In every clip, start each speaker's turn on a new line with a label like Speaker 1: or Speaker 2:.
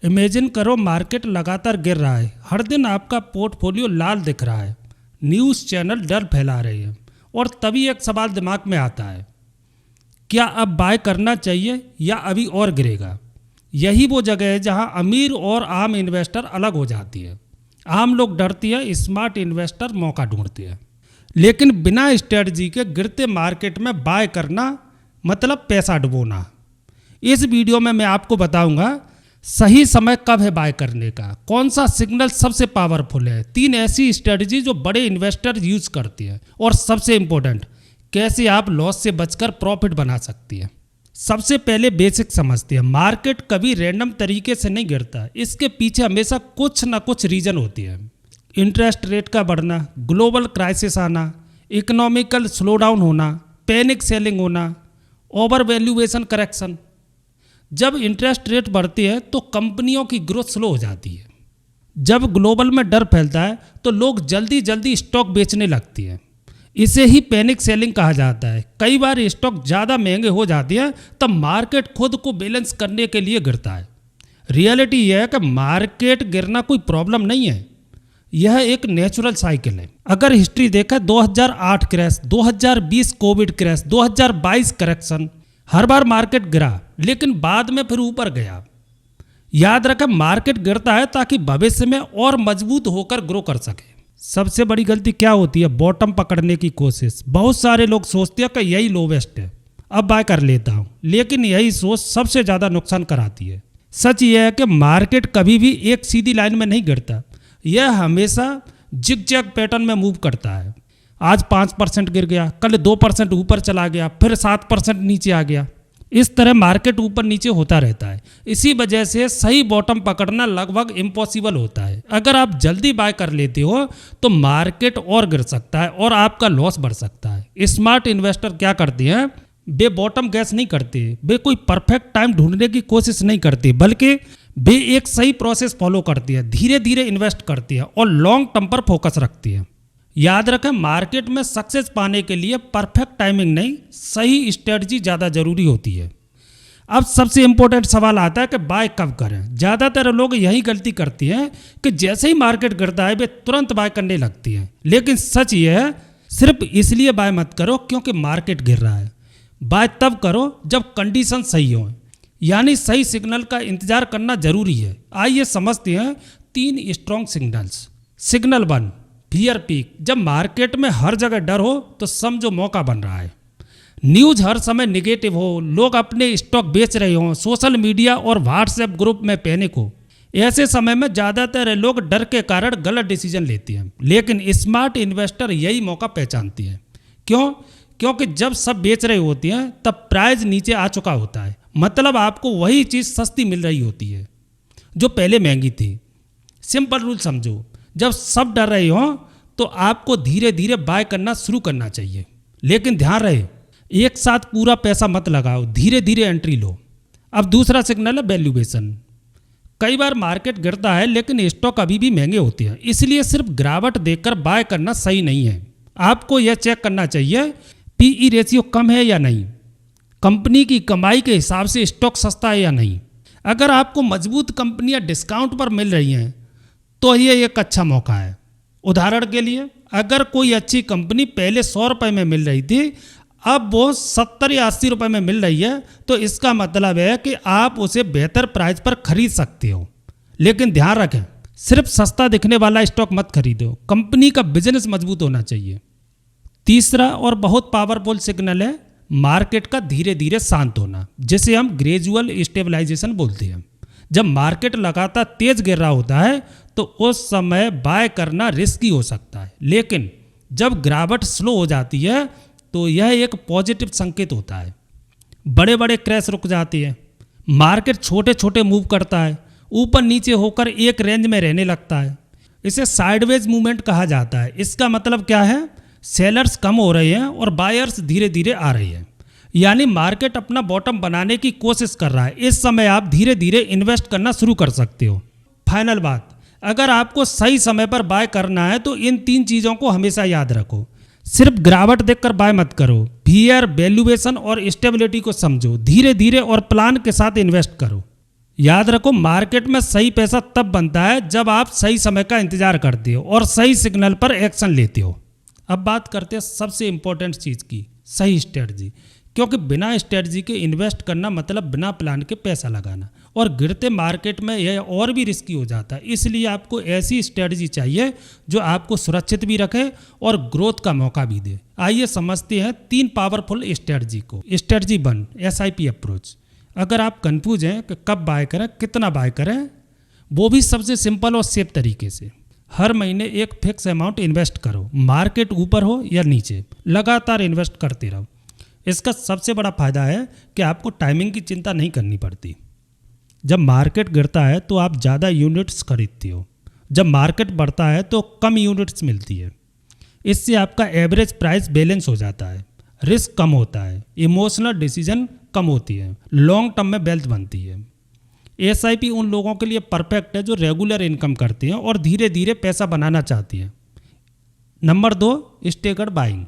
Speaker 1: Imagine करो market लगातार गिर रहा है, हर दिन आपका पोर्टफोलियो लाल दिख रहा है, न्यूज़ चैनल डर फैला रहे हैं और तभी एक सवाल दिमाग में आता है, क्या अब बाय करना चाहिए या अभी और गिरेगा। यही वो जगह है जहां अमीर और आम इन्वेस्टर अलग हो जाती है। आम लोग डरती है, स्मार्ट इन्वेस्टर मौका ढूंढते हैं। लेकिन बिना स्ट्रेटजी के गिरते मार्केट में बाय करना मतलब पैसा डुबोना। इस वीडियो में मैं आपको बताऊंगा सही समय कब है बाय करने का, कौन सा सिग्नल सबसे पावरफुल है, 3 ऐसी स्ट्रेटजी जो बड़े इन्वेस्टर यूज करते हैं और सबसे इंपॉर्टेंट कैसे आप लॉस से बचकर प्रॉफिट बना सकती है। सबसे पहले बेसिक समझते हैं, मार्केट कभी रैंडम तरीके से नहीं गिरता, इसके पीछे हमेशा कुछ ना कुछ रीजन होती है। इंटरेस्ट रेट का बढ़ना, ग्लोबल क्राइसिस आना, इकोनॉमिकल स्लोडाउन होना, पैनिक सेलिंग होना, ओवर वैल्यूएशन करेक्शन। जब इंटरेस्ट रेट बढ़ती है तो कंपनियों की ग्रोथ स्लो हो जाती है। जब ग्लोबल में डर फैलता है तो लोग जल्दी जल्दी स्टॉक बेचने लगती है, इसे ही पैनिक सेलिंग कहा जाता है। कई बार स्टॉक ज़्यादा महंगे हो जाती है तब मार्केट खुद को बैलेंस करने के लिए गिरता है। रियलिटी यह है कि मार्केट गिरना कोई प्रॉब्लम नहीं है, यह एक नेचुरल साइकिल है। अगर हिस्ट्री देखा 2008 क्रैश, 2020 कोविड क्रैश, 2022 करेक्शन, हर बार मार्केट गिरा लेकिन बाद में फिर ऊपर गया। याद रखें मार्केट गिरता है ताकि भविष्य में और मजबूत होकर ग्रो कर सके। सबसे बड़ी गलती क्या होती है, बॉटम पकड़ने की कोशिश। बहुत सारे लोग सोचते हैं कि यही लोवेस्ट है, अब बाय कर लेता हूँ, लेकिन यही सोच सबसे ज़्यादा नुकसान कराती है। सच यह है कि मार्केट कभी भी एक सीधी लाइन में नहीं गिरता, यह हमेशा जिग-जैग पैटर्न में मूव करता है। आज 5% गिर गया, कल 2% ऊपर चला गया, फिर 7% नीचे आ गया। इस तरह मार्केट ऊपर नीचे होता रहता है। इसी वजह से सही बॉटम पकड़ना लगभग इम्पॉसिबल होता है। अगर आप जल्दी बाय कर लेते हो तो मार्केट और गिर सकता है और आपका लॉस बढ़ सकता है। स्मार्ट इन्वेस्टर क्या करते हैं, वे बॉटम गैस नहीं करते, वे कोई परफेक्ट टाइम ढूंढने की कोशिश नहीं करते, बल्कि वे एक सही प्रोसेस फॉलो करती है, धीरे धीरे इन्वेस्ट करती है और लॉन्ग टर्म पर फोकस रखती है। याद रखें मार्केट में सक्सेस पाने के लिए परफेक्ट टाइमिंग नहीं, सही स्ट्रेटजी ज़्यादा जरूरी होती है। अब सबसे इंपॉर्टेंट सवाल आता है कि बाय कब करें। ज़्यादातर लोग यही गलती करती हैं कि जैसे ही मार्केट गिरता है वे तुरंत बाय करने लगती हैं, लेकिन सच ये है सिर्फ इसलिए बाय मत करो क्योंकि मार्केट गिर रहा है। बाय तब करो जब कंडीशन सही हो, यानी सही सिग्नल का इंतजार करना जरूरी है। आइए समझते हैं 3 strong signals. Signal 1, fear peak. जब मार्केट में हर जगह डर हो तो समझो मौका बन रहा है। न्यूज़ हर समय निगेटिव हो, लोग अपने स्टॉक बेच रहे हों, सोशल मीडिया और व्हाट्सएप ग्रुप में पैनिक हो, ऐसे समय में ज़्यादातर लोग डर के कारण गलत डिसीजन लेते हैं। लेकिन स्मार्ट इन्वेस्टर यही मौका पहचानती है। क्यों? क्योंकि जब सब बेच रहे होते हैं तब प्राइस नीचे आ चुका होता है, मतलब आपको वही चीज़ सस्ती मिल रही होती है जो पहले महंगी थी। सिंपल रूल समझो, जब सब डर रहे हों तो आपको धीरे धीरे बाय करना शुरू करना चाहिए, लेकिन ध्यान रहे एक साथ पूरा पैसा मत लगाओ, धीरे धीरे एंट्री लो। अब दूसरा सिग्नल है वैल्यूएशन। कई बार मार्केट गिरता है लेकिन स्टॉक अभी भी महंगे होते हैं, इसलिए सिर्फ गिरावट देखकर बाय करना सही नहीं है। आपको यह चेक करना चाहिए पीई रेशियो कम है या नहीं, कंपनी की कमाई के हिसाब से स्टॉक सस्ता है या नहीं। अगर आपको मजबूत कंपनियां डिस्काउंट पर मिल रही हैं तो ये एक अच्छा मौका है। उदाहरण के लिए अगर कोई अच्छी कंपनी पहले 100 रुपये में मिल रही थी, अब वो 70 या 80 रुपये में मिल रही है, तो इसका मतलब है कि आप उसे बेहतर प्राइस पर खरीद सकते हो। लेकिन ध्यान रखें सिर्फ सस्ता दिखने वाला स्टॉक मत खरीदो, कंपनी का बिजनेस मजबूत होना चाहिए। तीसरा और बहुत पावरफुल सिग्नल है मार्केट का धीरे धीरे शांत होना, जिसे हम ग्रेजुअल स्टेबलाइजेशन बोलते हैं। जब मार्केट लगातार तेज गिर रहा होता है तो उस समय बाय करना रिस्की हो सकता है, लेकिन जब गिरावट स्लो हो जाती है तो यह एक पॉजिटिव संकेत होता है। बड़े बड़े क्रैश रुक जाते हैं, मार्केट छोटे छोटे मूव करता है, ऊपर नीचे होकर एक रेंज में रहने लगता है। इसे साइडवेज मूवमेंट कहा जाता है। इसका मतलब क्या है, सेलर्स कम हो रहे हैं और बायर्स धीरे धीरे आ रहे हैं, यानी मार्केट अपना बॉटम बनाने की कोशिश कर रहा है। इस समय आप धीरे धीरे इन्वेस्ट करना शुरू कर सकते हो। फाइनल बात, अगर आपको सही समय पर बाय करना है तो इन 3 चीज़ों को हमेशा याद रखो। सिर्फ गिरावट देखकर बाय मत करो, फियर, वैल्यूएशन और स्टेबिलिटी को समझो, धीरे धीरे और प्लान के साथ इन्वेस्ट करो। याद रखो, मार्केट में सही पैसा तब बनता है जब आप सही समय का इंतजार करते हो और सही सिग्नल पर एक्शन लेते हो। अब बात करते हैं सबसे इंपॉर्टेंट चीज़ की, सही स्ट्रेटजी। क्योंकि बिना स्ट्रेटजी के इन्वेस्ट करना मतलब बिना प्लान के पैसा लगाना, और गिरते मार्केट में यह और भी रिस्की हो जाता है। इसलिए आपको ऐसी स्ट्रेटजी चाहिए जो आपको सुरक्षित भी रखे और ग्रोथ का मौका भी दे। आइए समझते हैं 3 पावरफुल स्ट्रेटजी को। Strategy 1, SIP approach. अगर आप कंफ्यूज हैं कि कब बाय करें, कितना बाय करें, वो भी सबसे सिंपल और सेफ तरीके से। हर महीने एक फिक्स अमाउंट इन्वेस्ट करो, मार्केट ऊपर हो या नीचे, लगातार इन्वेस्ट करते रहो। इसका सबसे बड़ा फायदा है कि आपको टाइमिंग की चिंता नहीं करनी पड़ती। जब मार्केट गिरता है तो आप ज़्यादा यूनिट्स खरीदते हो, जब मार्केट बढ़ता है तो कम यूनिट्स मिलती है। इससे आपका एवरेज प्राइस बैलेंस हो जाता है, रिस्क कम होता है, इमोशनल डिसीजन कम होती है, लॉन्ग टर्म में वेल्थ बनती है। SIP उन लोगों के लिए परफेक्ट है जो रेगुलर इनकम करते हैं और धीरे धीरे पैसा बनाना चाहती हैं। Number 2, staggered buying.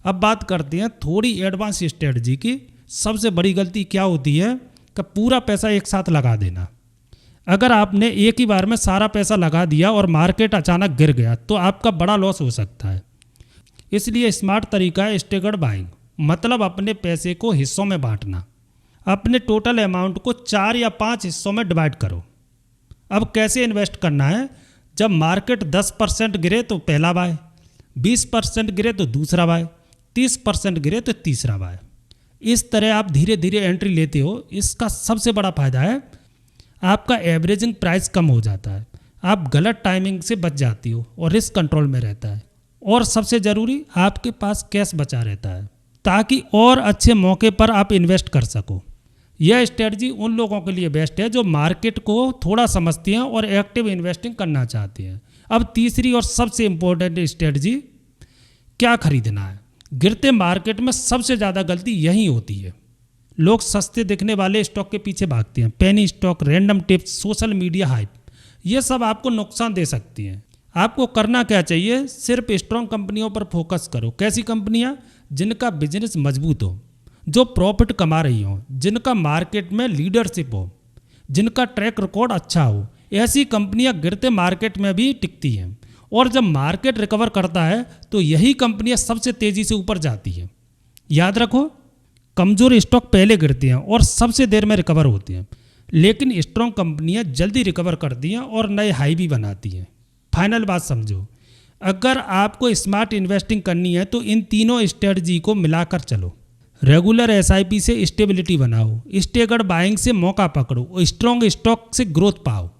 Speaker 1: अब बात करते हैं थोड़ी एडवांस स्ट्रेटजी की। सबसे बड़ी गलती क्या होती है कि पूरा पैसा एक साथ लगा देना। अगर आपने एक ही बार में सारा पैसा लगा दिया और मार्केट अचानक गिर गया तो आपका बड़ा लॉस हो सकता है। इसलिए स्मार्ट तरीका है स्टेगर्ड बाइंग, मतलब अपने पैसे को हिस्सों में बांटना। अपने टोटल अमाउंट को 4 या 5 हिस्सों में डिवाइड करो। अब कैसे इन्वेस्ट करना है? जब मार्केट 10% गिरे तो पहला बाय, 20% गिरे तो दूसरा बाय, 30% गिरे तो तीसरा बाय। इस तरह आप धीरे धीरे एंट्री लेते हो। इसका सबसे बड़ा फायदा है आपका एवरेजिंग प्राइस कम हो जाता है, आप गलत टाइमिंग से बच जाती हो और रिस्क कंट्रोल में रहता है। और सबसे ज़रूरी, आपके पास कैश बचा रहता है ताकि और अच्छे मौके पर आप इन्वेस्ट कर सको। यह स्ट्रेटजी उन लोगों के लिए बेस्ट है जो मार्केट को थोड़ा समझते हैं और एक्टिव इन्वेस्टिंग करना चाहते हैं। अब तीसरी और सबसे इम्पोर्टेंट स्ट्रेटजी, क्या खरीदना है। गिरते मार्केट में सबसे ज़्यादा गलती यही होती है। लोग सस्ते दिखने वाले स्टॉक के पीछे भागते हैं। Penny stock, random tips, social media hype, ये सब आपको नुकसान दे सकती हैं। आपको करना क्या चाहिए? सिर्फ स्ट्रॉन्ग कंपनियों पर फोकस करो। कैसी कंपनियां? जिनका बिजनेस मजबूत हो, जो प्रॉफिट कमा रही हो, जिनका मार्केट में लीडरशिप हो, जिनका ट्रैक रिकॉर्ड अच्छा हो। ऐसी कंपनियां गिरते मार्केट में भी टिकती हैं और जब मार्केट रिकवर करता है तो यही कंपनियां सबसे तेज़ी से ऊपर जाती हैं। याद रखो, कमज़ोर स्टॉक पहले गिरते हैं और सबसे देर में रिकवर होते हैं, लेकिन स्ट्रॉन्ग कंपनियां जल्दी रिकवर करती हैं और नए हाई भी बनाती हैं। फाइनल बात समझो, अगर आपको स्मार्ट इन्वेस्टिंग करनी है तो इन तीनों स्ट्रेटजी को मिलाकर चलो। रेगुलर SIP से स्टेबिलिटी बनाओ, स्टेगर्ड बाइंग से मौका पकड़ो, स्ट्रॉन्ग स्टॉक से ग्रोथ पाओ।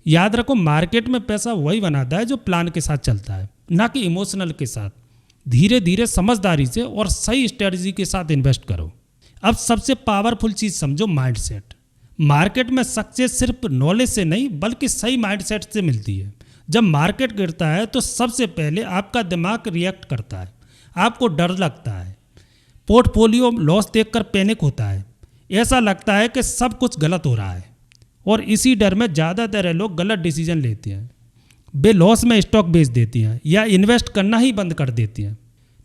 Speaker 1: याद रखो, मार्केट में पैसा वही बनाता है जो प्लान के साथ चलता है, ना कि इमोशनल के साथ। धीरे धीरे, समझदारी से और सही स्ट्रेटजी के साथ इन्वेस्ट करो। अब सबसे पावरफुल चीज़ समझो, माइंडसेट। मार्केट में सक्सेस सिर्फ नॉलेज से नहीं बल्कि सही माइंडसेट से मिलती है। जब मार्केट गिरता है तो सबसे पहले आपका दिमाग रिएक्ट करता है, आपको डर लगता है, पोर्टफोलियो लॉस देखकर पैनिक होता है, ऐसा लगता है कि सब कुछ गलत हो रहा है, और इसी डर में ज़्यादातर लोग गलत डिसीजन लेते हैं। वे लॉस में स्टॉक बेच देती हैं या इन्वेस्ट करना ही बंद कर देती हैं।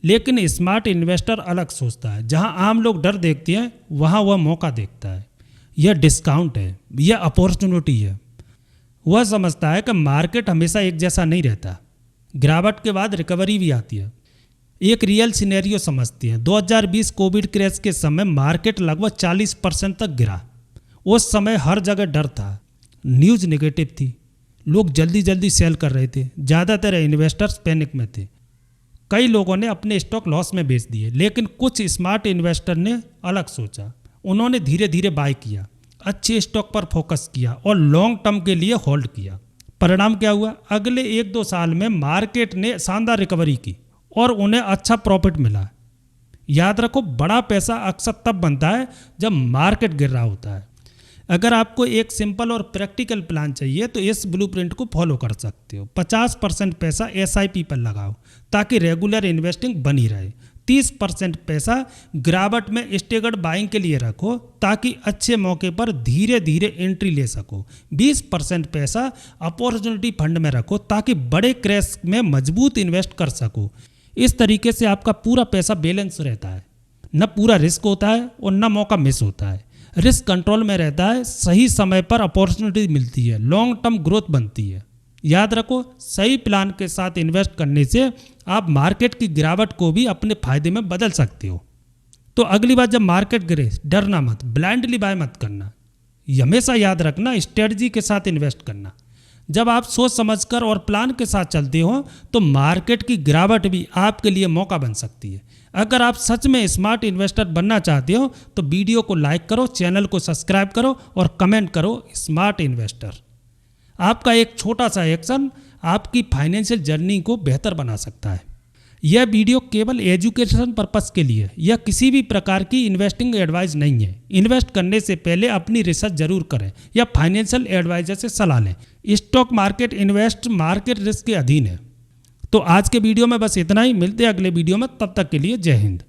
Speaker 1: लेकिन स्मार्ट इन्वेस्टर अलग सोचता है। जहां आम लोग डर देखते हैं वहां वह मौका देखता है। यह डिस्काउंट है, यह अपॉर्चुनिटी है। वह समझता है कि मार्केट हमेशा एक जैसा नहीं रहता, गिरावट के बाद रिकवरी भी आती है। एक रियल सिनेरियो समझती हैं। 2020 कोविड क्रैश के समय मार्केट लगभग 40% तक गिरा। उस समय हर जगह डर था, न्यूज़ नेगेटिव थी, लोग जल्दी जल्दी सेल कर रहे थे, ज़्यादातर इन्वेस्टर्स पैनिक में थे। कई लोगों ने अपने स्टॉक लॉस में बेच दिए, लेकिन कुछ स्मार्ट इन्वेस्टर ने अलग सोचा। उन्होंने धीरे धीरे बाय किया, अच्छे स्टॉक पर फोकस किया और लॉन्ग टर्म के लिए होल्ड किया। परिणाम क्या हुआ? अगले 1-2 साल में मार्केट ने शानदार रिकवरी की और उन्हें अच्छा प्रॉफिट मिला। याद रखो, बड़ा पैसा अक्सर तब बनता है जब मार्केट गिर रहा होता है। अगर आपको एक सिंपल और प्रैक्टिकल प्लान चाहिए तो इस ब्लूप्रिंट को फॉलो कर सकते हो। 50% पैसा SIP पर लगाओ ताकि रेगुलर इन्वेस्टिंग बनी रहे। 30% पैसा गिरावट में स्टेगर्ड बाइंग के लिए रखो ताकि अच्छे मौके पर धीरे धीरे एंट्री ले सको। 20% पैसा अपॉर्चुनिटी फंड में रखो ताकि बड़े क्रैश में मजबूत इन्वेस्ट कर सको। इस तरीके से आपका पूरा पैसा बैलेंस रहता है, न पूरा रिस्क होता है और न मौका मिस होता है। रिस्क कंट्रोल में रहता है, सही समय पर अपॉर्चुनिटी मिलती है, लॉन्ग टर्म ग्रोथ बनती है। याद रखो, सही प्लान के साथ इन्वेस्ट करने से आप मार्केट की गिरावट को भी अपने फायदे में बदल सकते हो। तो अगली बार जब मार्केट गिरे डरना मत, ब्लाइंडली बाय मत करना। ये हमेशा याद रखना, स्ट्रेटजी के साथ इन्वेस्ट करना। जब आप सोच समझकर और प्लान के साथ चलते हो तो मार्केट की गिरावट भी आपके लिए मौका बन सकती है। अगर आप सच में स्मार्ट इन्वेस्टर बनना चाहते हो तो वीडियो को लाइक करो, चैनल को सब्सक्राइब करो और कमेंट करो स्मार्ट इन्वेस्टर। आपका एक छोटा सा एक्शन आपकी फाइनेंशियल जर्नी को बेहतर बना सकता है। यह वीडियो केवल एजुकेशन पर्पस के लिए, यह किसी भी प्रकार की इन्वेस्टिंग एडवाइस नहीं है। इन्वेस्ट करने से पहले अपनी रिसर्च जरूर करें या फाइनेंशियल एडवाइजर से सलाह लें। Stock market invest market risk के अधीन है। तो आज के वीडियो में बस इतना ही, मिलते हैं अगले वीडियो में, तब तक के लिए जय हिंद।